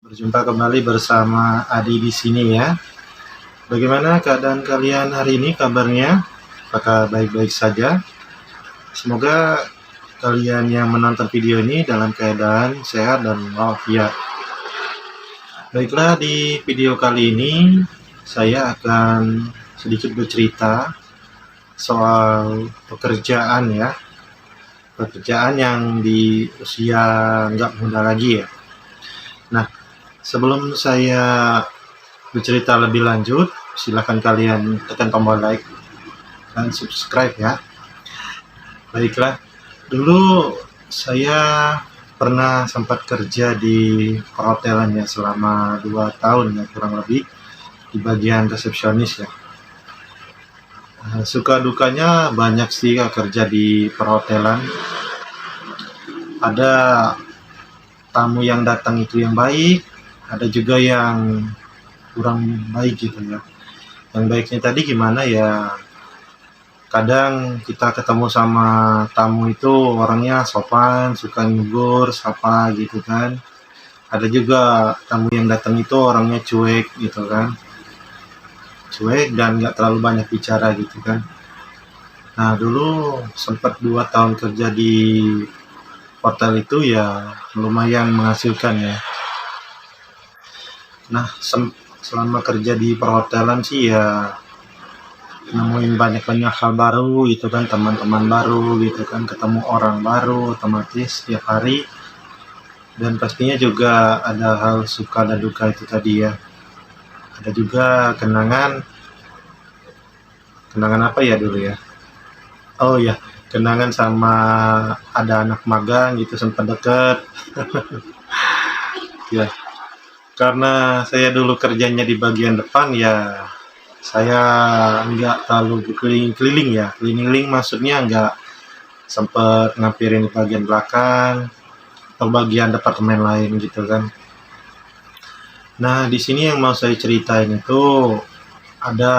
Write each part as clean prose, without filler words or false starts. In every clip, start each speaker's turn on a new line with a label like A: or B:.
A: Berjumpa kembali bersama Adi di sini ya. Bagaimana keadaan kalian hari ini kabarnya? Apakah baik-baik saja? Semoga kalian yang menonton video ini dalam keadaan sehat dan walafiat. Baiklah, di video kali ini saya akan sedikit bercerita soal pekerjaan ya. Pekerjaan yang di usia nggak muda lagi ya. Nah, sebelum saya bercerita lebih lanjut, silakan kalian tekan tombol like dan subscribe ya. Baiklah, dulu saya pernah sempat kerja di perhotelan ya selama 2 tahun ya kurang lebih di bagian resepsionis ya. Suka dukanya banyak sih ya, kerja di perhotelan. Ada tamu yang datang itu yang baik, ada juga yang kurang baik gitu ya. Yang baiknya tadi gimana ya, kadang kita ketemu sama tamu itu orangnya sopan, suka negur, sapa gitu kan. Ada juga tamu yang datang itu orangnya cuek gitu kan, cuek dan nggak terlalu banyak bicara gitu kan. Nah dulu sempat 2 tahun kerja di hotel itu ya lumayan menghasilkan ya. Nah selama kerja di perhotelan sih ya nemuin banyak-banyak hal baru gitu kan, teman-teman baru gitu kan, ketemu orang baru otomatis setiap hari. Dan pastinya juga ada hal suka dan duka itu tadi ya. Ada juga kenangan apa ya dulu ya. Oh ya, kenangan sama ada anak magang gitu sempat deket. Ya, karena saya dulu kerjanya di bagian depan ya, saya nggak terlalu keliling-keliling ya. Keliling maksudnya nggak sempet ngampirin di bagian belakang atau bagian departemen lain gitu kan. Nah di sini yang mau saya ceritain itu ada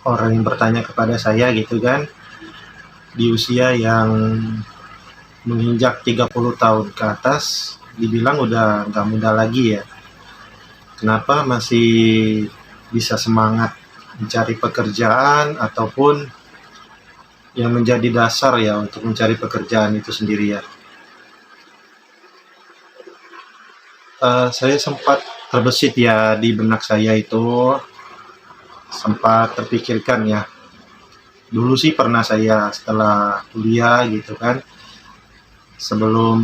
A: orang yang bertanya kepada saya gitu kan, di usia yang menginjak 30 tahun ke atas, dibilang udah nggak muda lagi ya. Kenapa masih bisa semangat mencari pekerjaan ataupun yang menjadi dasar ya untuk mencari pekerjaan itu sendiri ya. Saya sempat terbesit ya di benak saya itu, sempat terpikirkan ya. Dulu sih pernah saya setelah kuliah gitu kan, sebelum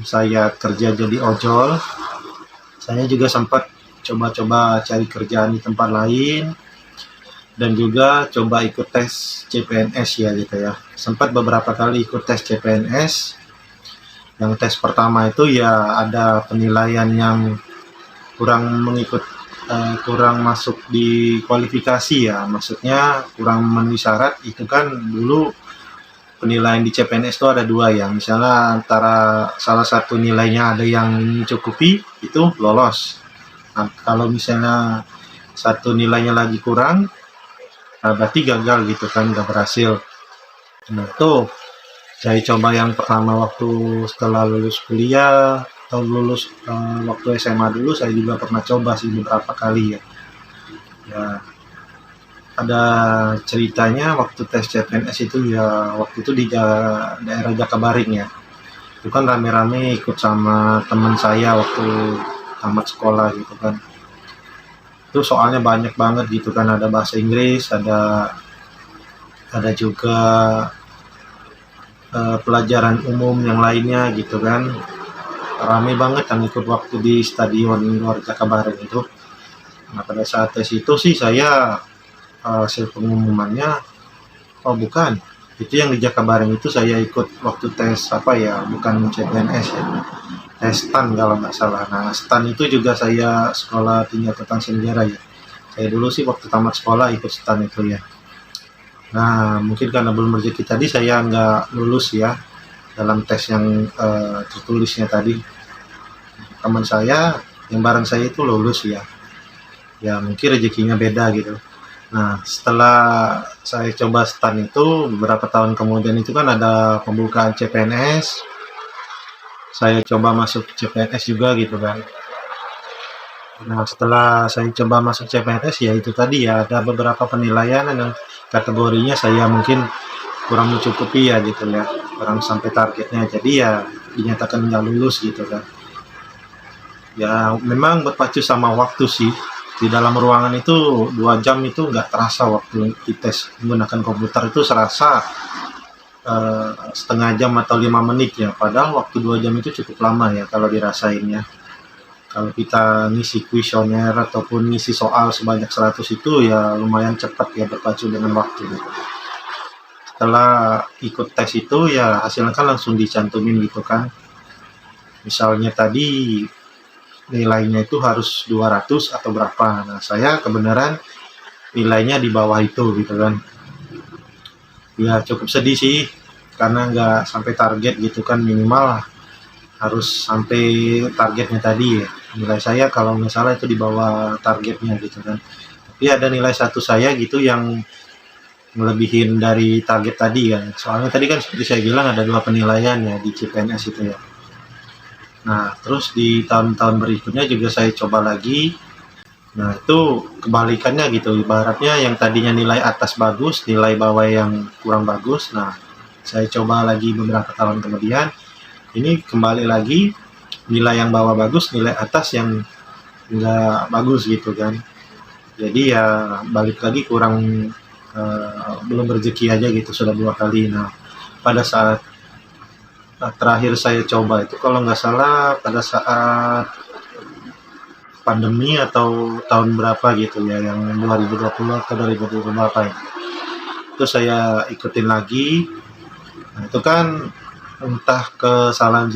A: saya kerja jadi ojol, saya juga sempat coba-coba cari kerjaan di tempat lain dan juga coba ikut tes CPNS ya gitu ya. Sempat beberapa kali ikut tes CPNS. Yang tes pertama itu ya ada penilaian yang kurang masuk di kualifikasi ya, maksudnya kurang memenuhi syarat. Itu kan dulu penilaian di CPNS itu ada 2 ya, misalnya antara salah satu nilainya ada yang mencukupi itu lolos. Nah, kalau misalnya satu nilainya lagi kurang, nah berarti gagal gitu kan, nggak berhasil. Nah itu saya coba yang pertama waktu setelah lulus kuliah atau lulus waktu SMA dulu, saya juga pernah coba sih beberapa kali ya. Ya ada ceritanya waktu tes CPNS itu ya, waktu itu di daerah Jakabaring ya. Itu kan rame-rame ikut sama teman saya waktu tamat sekolah gitu kan. Itu soalnya banyak banget gitu kan, ada bahasa Inggris, ada juga pelajaran umum yang lainnya gitu kan. Rame banget yang ikut waktu di stadion luar Jakabaring itu. Nah pada saat tes itu sih saya hasil pengumumannya, oh bukan, itu yang di Jakabaring itu saya ikut waktu tes apa ya, bukan CPNS ya, tes STAN kalau nggak salah. Nah STAN itu juga saya sekolah tinggi angkatan senjata ya. Saya dulu sih waktu tamat sekolah ikut STAN itu ya. Nah mungkin karena belum rezeki tadi saya nggak lulus ya dalam tes yang tertulisnya tadi. Teman saya yang bareng saya itu lulus ya. Ya mungkin rezekinya beda gitu. Nah setelah saya coba STAN itu beberapa tahun kemudian itu kan ada pembukaan CPNS. Saya coba masuk CPNS juga gitu kan. Nah, setelah saya coba masuk CPNS, ya itu tadi ya, ada beberapa penilaian yang kategorinya saya mungkin kurang mencukupi ya gitu ya, kurang sampai targetnya. Jadi ya dinyatakan nggak lulus gitu kan. Ya memang berpacu sama waktu sih. Di dalam ruangan itu 2 jam itu nggak terasa waktu dites menggunakan komputer itu serasa setengah jam atau 5 menit ya. Padahal waktu 2 jam itu cukup lama ya kalau dirasainnya. Kalau kita ngisi kuesioner ataupun ngisi soal sebanyak 100 itu ya lumayan cepat ya berpacu dengan waktu. Setelah ikut tes itu ya hasilnya kan langsung dicantumin gitu kan. Misalnya tadi nilainya itu harus 200 atau berapa. Nah, saya kebenaran nilainya di bawah itu gitu kan. Ya cukup sedih sih karena nggak sampai target gitu kan, minimal harus sampai targetnya tadi ya. Nilai saya kalau nggak salah itu di bawah targetnya gitu kan. Tapi ada nilai satu saya gitu yang melebihin dari target tadi kan. Soalnya tadi kan seperti saya bilang ada 2 penilaian ya di CPNS itu ya. Nah, terus di tahun-tahun berikutnya juga saya coba lagi. Nah, itu kebalikannya gitu. Ibaratnya yang tadinya nilai atas bagus, nilai bawah yang kurang bagus. Nah, saya coba lagi beberapa tahun kemudian, ini kembali lagi nilai yang bawah bagus, nilai atas yang nggak bagus gitu kan. Jadi ya balik lagi kurang, belum rezeki aja gitu sudah 2 kali. Nah, pada saat terakhir saya coba itu kalau nggak salah pada saat pandemi atau tahun berapa gitu ya, yang 2020 atau 2020 apa ya. Itu saya ikutin lagi. Nah, itu kan entah kesalahan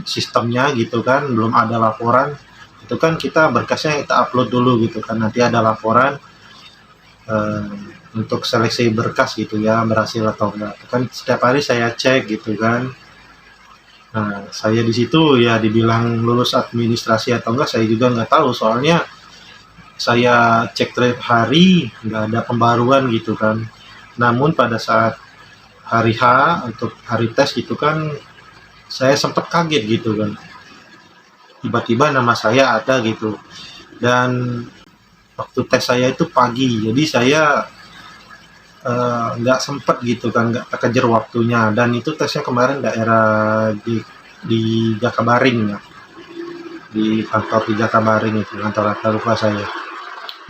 A: sistemnya gitu kan, belum ada laporan. Itu kan kita berkasnya kita upload dulu gitu kan, nanti ada laporan eh, untuk seleksi berkas gitu ya, berhasil atau enggak. Itu kan setiap hari saya cek gitu kan. Nah, saya di situ ya dibilang lulus administrasi atau enggak saya juga nggak tahu, soalnya saya cek tiap hari nggak ada pembaruan gitu kan. Namun pada saat hari H untuk hari tes gitu kan saya sempat kaget gitu kan. Tiba-tiba nama saya ada gitu. Dan waktu tes saya itu pagi, jadi saya nggak sempet gitu kan, nggak terkejar waktunya. Dan itu tesnya kemarin daerah di Jakabaring ya, di kantor di Jakabaring itu, kantor lupa saya.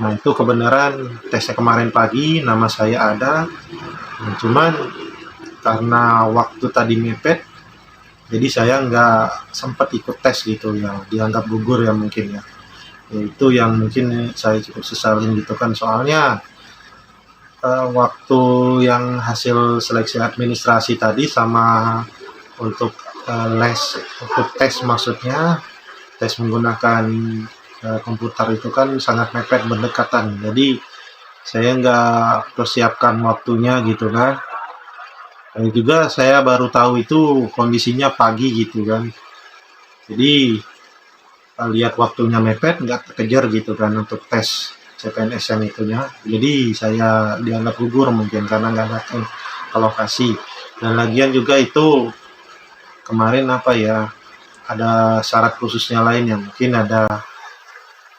A: Nah itu kebenaran tesnya kemarin pagi, nama saya ada. Nah, cuman karena waktu tadi mepet, jadi saya nggak sempat ikut tes gitu ya, dianggap gugur ya mungkin ya. Ya itu yang mungkin saya cukup sesalin gitu kan, soalnya waktu yang hasil seleksi administrasi tadi sama untuk les, untuk tes maksudnya, tes menggunakan komputer itu kan sangat mepet berdekatan. Jadi saya nggak persiapkan waktunya gitu kan. Dan juga saya baru tahu itu kondisinya pagi gitu kan. Jadi lihat waktunya mepet nggak terkejar gitu kan untuk tes CPNS yang itunya. Jadi saya dianggap gugur mungkin karena nggak datang ke lokasi. Dan lagian juga itu kemarin apa ya, ada syarat khususnya lain yang mungkin ada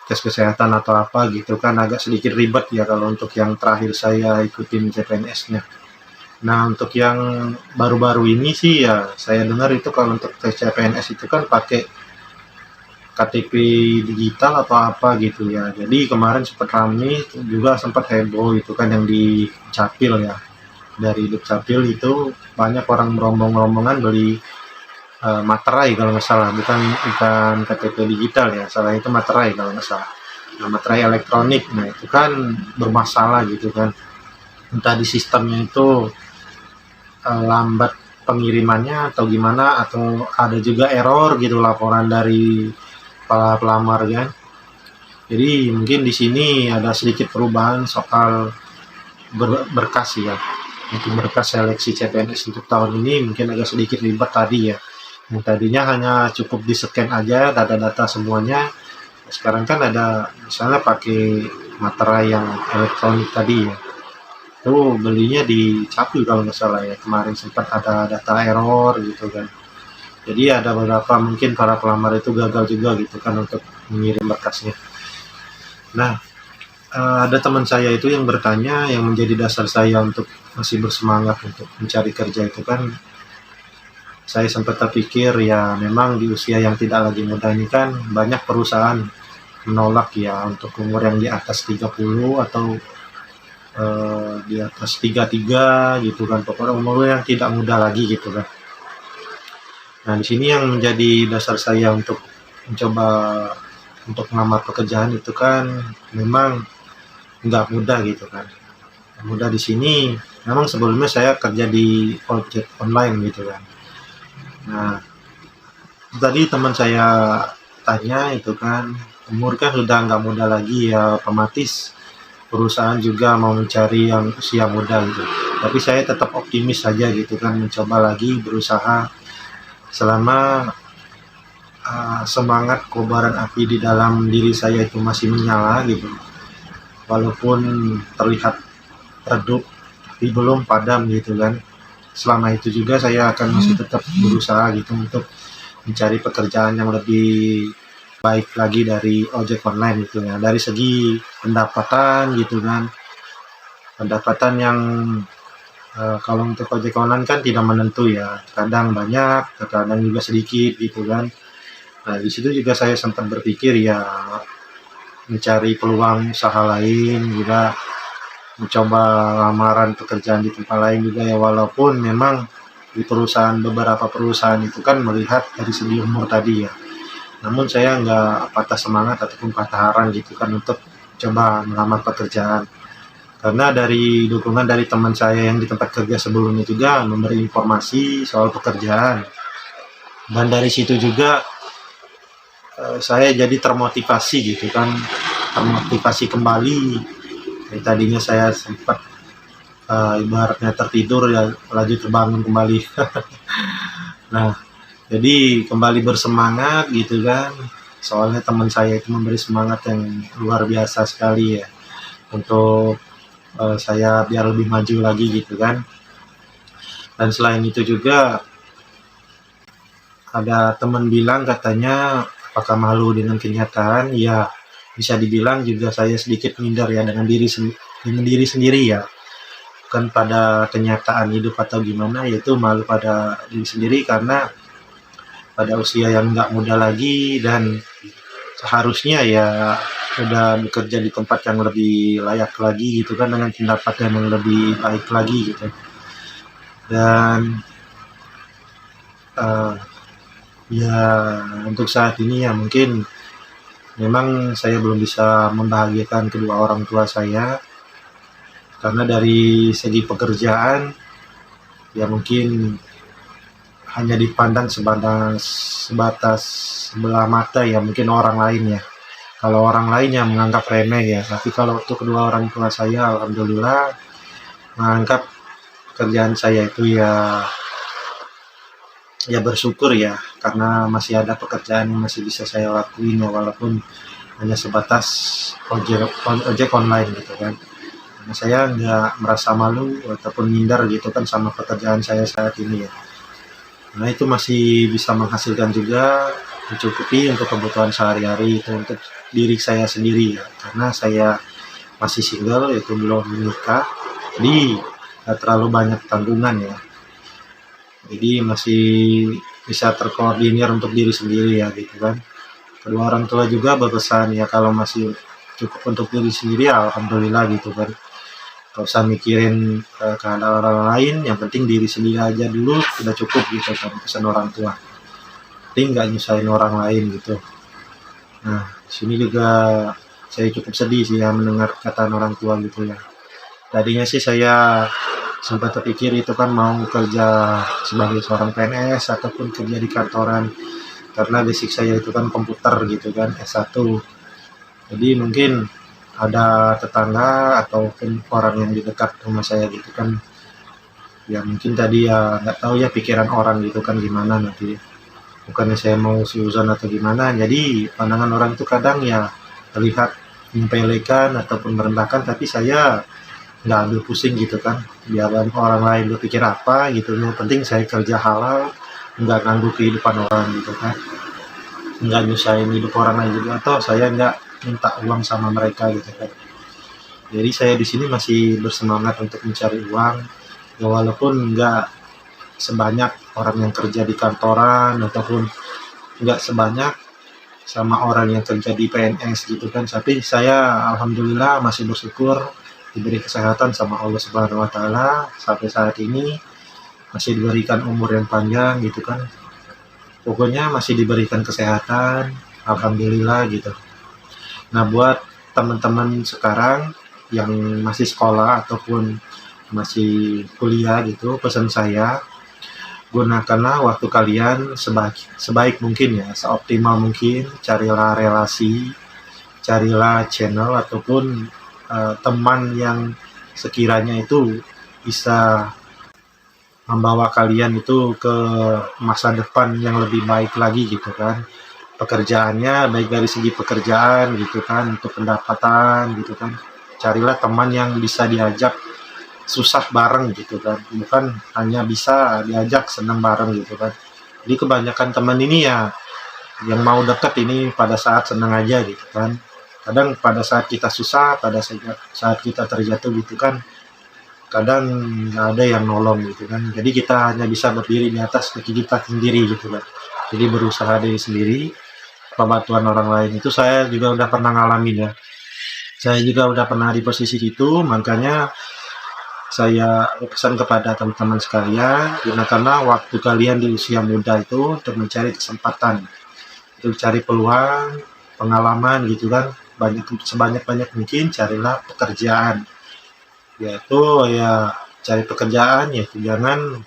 A: tes kesehatan atau apa gitu kan, agak sedikit ribet ya kalau untuk yang terakhir saya ikutin CPNS-nya. Nah untuk yang baru-baru ini sih ya saya dengar itu kalau untuk tes CPNS itu kan pakai KTP digital atau apa gitu ya. Jadi kemarin sempat rame juga, sempat heboh itu kan yang di Capil ya. Dari Dukcapil itu banyak orang rombong-rombongan beli materai kalau nggak salah, bukan bukan KTP digital ya, salah itu materai kalau nggak salah. Nah, materai elektronik, nah itu kan bermasalah gitu kan. Entah di sistemnya itu lambat pengirimannya atau gimana, atau ada juga error gitu laporan dari para pelamar kan. Jadi mungkin di sini ada sedikit perubahan soal berkas ya. Untuk berkas seleksi CPNS untuk tahun ini mungkin agak sedikit ribet tadi ya. Yang tadinya hanya cukup di-scan aja data-data semuanya. Sekarang kan ada misalnya pakai materai yang elektronik tadi ya. Itu belinya di Capil kalau nggak salah ya. Kemarin sempat ada data error gitu kan. Jadi ada beberapa mungkin para pelamar itu gagal juga gitu kan untuk mengirim berkasnya. Nah, ada teman saya itu yang bertanya, yang menjadi dasar saya untuk masih bersemangat untuk mencari kerja itu kan, saya sempat terpikir ya memang di usia yang tidak lagi muda ini kan banyak perusahaan menolak ya untuk umur yang di atas 30 atau di atas 33 gitu kan, pokoknya umur yang tidak muda lagi gitu kan. Nah, di sini yang menjadi dasar saya untuk mencoba untuk melamar pekerjaan itu kan memang nggak mudah gitu kan. Mudah di sini memang sebelumnya saya kerja di ojek online gitu kan. Nah, tadi teman saya tanya itu kan, umur kan sudah nggak muda lagi ya, otomatis perusahaan juga mau mencari yang usia muda gitu. Tapi saya tetap optimis saja gitu kan, mencoba lagi berusaha selama semangat kobaran api di dalam diri saya itu masih menyala gitu. Walaupun terlihat redup, tapi belum padam gitu kan. Selama itu juga saya akan masih tetap berusaha gitu untuk mencari pekerjaan yang lebih baik lagi dari ojek online gitu ya. Dari segi pendapatan gitu kan, pendapatan yang kalau untuk ojek online kan tidak menentu ya, kadang banyak, kadang juga sedikit gitu kan. Nah, di situ juga saya sempat berpikir ya mencari peluang usaha lain juga, mencoba lamaran pekerjaan di tempat lain juga ya, walaupun memang di perusahaan, beberapa perusahaan itu kan melihat dari segi umur tadi ya. Namun saya nggak patah semangat ataupun patah harapan gitu kan untuk coba melamar pekerjaan. Karena dari dukungan dari teman saya yang di tempat kerja sebelumnya juga memberi informasi soal pekerjaan. Dan dari situ juga saya jadi termotivasi gitu kan, termotivasi kembali. Jadi tadinya saya sempat ibaratnya tertidur ya, lagi terbangun kembali. Nah, jadi kembali bersemangat gitu kan. Soalnya teman saya itu memberi semangat yang luar biasa sekali ya untuk saya biar lebih maju lagi gitu kan. Dan selain itu juga ada teman bilang katanya, apakah malu dengan kenyataan? Ya, bisa dibilang juga saya sedikit minder ya dengan diri sendiri ya. Bukan pada kenyataan hidup atau gimana, yaitu malu pada diri sendiri karena pada usia yang nggak muda lagi dan seharusnya ya udah bekerja di tempat yang lebih layak lagi gitu kan, dengan pendapatan yang lebih baik lagi gitu. Dan uh, ya untuk saat ini ya mungkin memang saya belum bisa membahagiakan kedua orang tua saya karena dari segi pekerjaan ya mungkin hanya dipandang sebatas sebelah mata ya, mungkin orang lain ya. Kalau orang lain yang menganggap remeh ya, tapi kalau untuk kedua orang tua saya alhamdulillah menganggap pekerjaan saya itu ya bersyukur ya, karena masih ada pekerjaan yang masih bisa saya lakuin ya, walaupun hanya sebatas ojek online gitu kan. Karena saya nggak merasa malu ataupun minder gitu kan sama pekerjaan saya saat ini ya. Nah, itu masih bisa menghasilkan juga, mencukupi untuk kebutuhan sehari-hari itu untuk diri saya sendiri ya. Karena saya masih single, yaitu belum menikah, jadi nggak terlalu banyak tanggungan ya. Jadi masih bisa terkoordinir untuk diri sendiri ya gitu kan. Kedua orang tua juga berpesan ya kalau masih cukup untuk diri sendiri ya alhamdulillah gitu kan. Gak usah mikirin keadaan orang lain, yang penting diri sendiri aja dulu sudah cukup gitu kan, pesan orang tua. Penting nggak nyusahin orang lain gitu. Nah, sini juga saya cukup sedih sih ya mendengar kataan orang tua gitu ya. Tadinya sih saya sempat terpikir itu kan mau kerja sebagai seorang PNS ataupun kerja di kantoran, karena basic saya itu kan komputer gitu kan, S1. Jadi mungkin ada tetangga ataupun orang yang di dekat rumah saya gitu kan, ya mungkin tadi ya nggak tahu ya pikiran orang gitu kan gimana nanti, bukannya saya mau suzon atau gimana, jadi pandangan orang itu kadang ya terlihat menyepelekan ataupun merendahkan, tapi saya nggak ambil pusing gitu kan, biar orang lain berpikir apa gitu, yang penting saya kerja halal, nggak ganggu kehidupan orang gitu kan, nggak nyusahin hidup orang lain juga, atau saya nggak minta uang sama mereka gitu kan. Jadi saya di sini masih bersemangat untuk mencari uang, ya walaupun nggak sebanyak orang yang kerja di kantoran ataupun nggak sebanyak sama orang yang kerja di PNS gitu kan. Tapi saya alhamdulillah masih bersyukur diberi kesehatan sama Allah Subhanahu wa taala sampai saat ini, masih diberikan umur yang panjang gitu kan. Pokoknya masih diberikan kesehatan, alhamdulillah gitu. Nah, buat teman-teman sekarang yang masih sekolah ataupun masih kuliah gitu, pesan saya, gunakanlah waktu kalian sebaik sebaik mungkin ya, seoptimal mungkin, carilah relasi, carilah channel ataupun teman yang sekiranya itu bisa membawa kalian itu ke masa depan yang lebih baik lagi gitu kan. Pekerjaannya baik dari segi pekerjaan gitu kan, untuk pendapatan gitu kan. Carilah teman yang bisa diajak susah bareng gitu kan, bukan hanya bisa diajak senang bareng gitu kan. Jadi kebanyakan teman ini ya yang mau deket ini pada saat senang aja gitu kan. Kadang pada saat kita susah, pada saat kita terjatuh gitu kan, kadang nggak ada yang nolong gitu kan. Jadi kita hanya bisa berdiri di atas kaki kita sendiri gitu kan. Jadi berusaha diri sendiri, bantuan orang lain itu saya juga udah pernah ngalamin ya. Saya juga udah pernah di posisi itu, makanya saya pesan kepada teman-teman sekalian, gunakanlah waktu kalian di usia muda itu untuk mencari kesempatan, untuk cari peluang, pengalaman gitu kan. Banyak sebanyak-banyak mungkin carilah pekerjaan. Yaitu ya cari pekerjaan ya jangan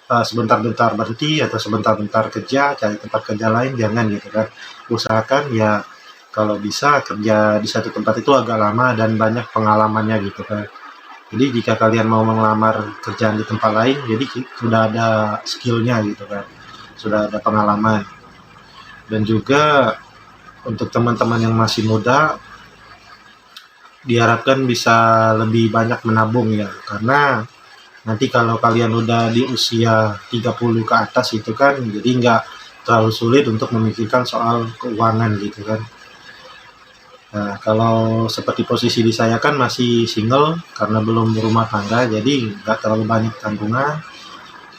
A: sebentar-bentar berhenti atau sebentar-bentar kerja, cari tempat kerja lain jangan gitu kan. Usahakan ya kalau bisa kerja di satu tempat itu agak lama dan banyak pengalamannya gitu kan. Jadi jika kalian mau melamar kerjaan di tempat lain, jadi sudah ada skillnya gitu kan, sudah ada pengalaman. Dan juga untuk teman-teman yang masih muda, diharapkan bisa lebih banyak menabung ya, karena nanti kalau kalian udah di usia 30 ke atas itu kan, jadi nggak terlalu sulit untuk memikirkan soal keuangan gitu kan. Nah, kalau seperti posisi di saya kan masih single karena belum berumah tangga, jadi nggak terlalu banyak tanggungan,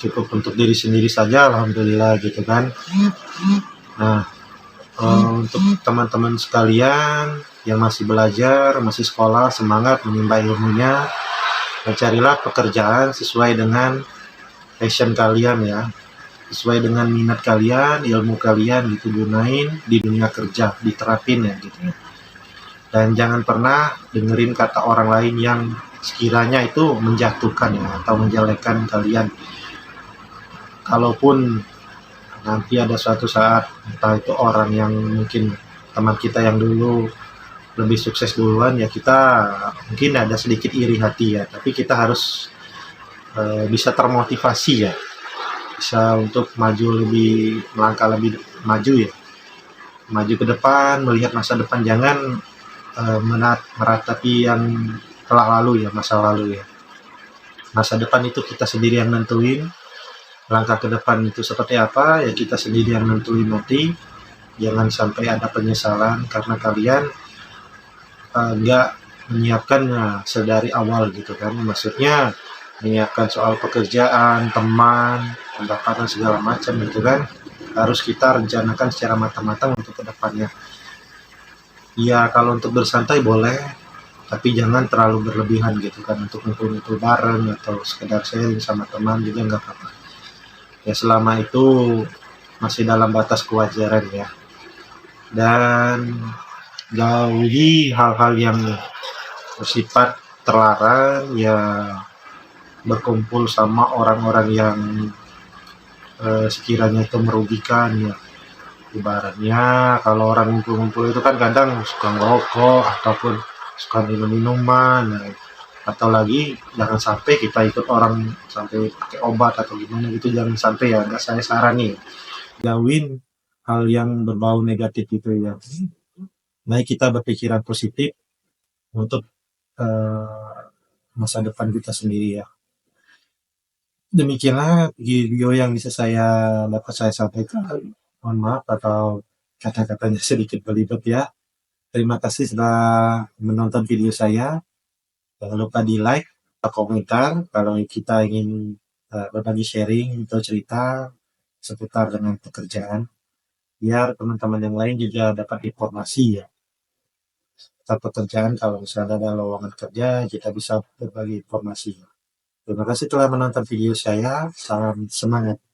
A: cukup untuk diri sendiri saja, alhamdulillah gitu kan. Nah, untuk teman-teman sekalian yang masih belajar, masih sekolah, semangat menimba ilmunya, dan carilah pekerjaan sesuai dengan passion kalian ya, sesuai dengan minat kalian, ilmu kalian gitu, gunain di dunia kerja, diterapin ya gitu. Dan jangan pernah dengerin kata orang lain yang sekiranya itu menjatuhkan ya atau menjelekkan kalian. Kalaupun nanti ada suatu saat entah itu orang yang mungkin teman kita yang dulu lebih sukses duluan ya, kita mungkin ada sedikit iri hati ya, tapi kita harus bisa termotivasi ya, bisa untuk maju lebih, melangkah lebih maju ya, maju ke depan, melihat masa depan, jangan meratapi yang telah lalu ya, masa lalu ya. Masa depan itu kita sendiri yang nentuin, langkah ke depan itu seperti apa ya kita sendiri yang nentuin nanti. Jangan sampai ada penyesalan karena kalian nggak menyiapkannya sedari awal gitu kan. Maksudnya menyiapkan soal pekerjaan, teman, pendapatan segala macam gitu kan. Harus kita rencanakan secara matang-matang untuk kedepannya. Ya kalau untuk bersantai boleh, tapi jangan terlalu berlebihan gitu kan, untuk ngumpul-ngumpul bareng atau sekedar sharing sama teman juga nggak apa-apa. Ya selama itu masih dalam batas kewajaran ya. Dan jauhi hal-hal yang bersifat terlarang ya, berkumpul sama orang-orang yang sekiranya itu merugikan ya. Ibaratnya kalau orang ngumpul-ngumpul itu kan kadang suka ngerokok ataupun suka minum minuman, atau lagi jangan sampai kita ikut orang sampai pakai obat atau gimana gitu, jangan sampai ya, nggak saya sarani. Jauhin hal yang berbau negatif itu ya. Baik kita berpikiran positif untuk eh, masa depan kita sendiri ya. Demikianlah video yang bisa dapat saya sampaikan. Mohon maaf atau kata-katanya sedikit belibet ya. Terima kasih sudah menonton video saya. Jangan lupa di like, komentar kalau kita ingin berbagi sharing atau cerita seputar dengan pekerjaan, biar teman-teman yang lain juga dapat informasi ya tentang pekerjaan. Kalau misalnya ada lowongan kerja, kita bisa berbagi informasi. Terima kasih telah menonton video saya. Salam semangat.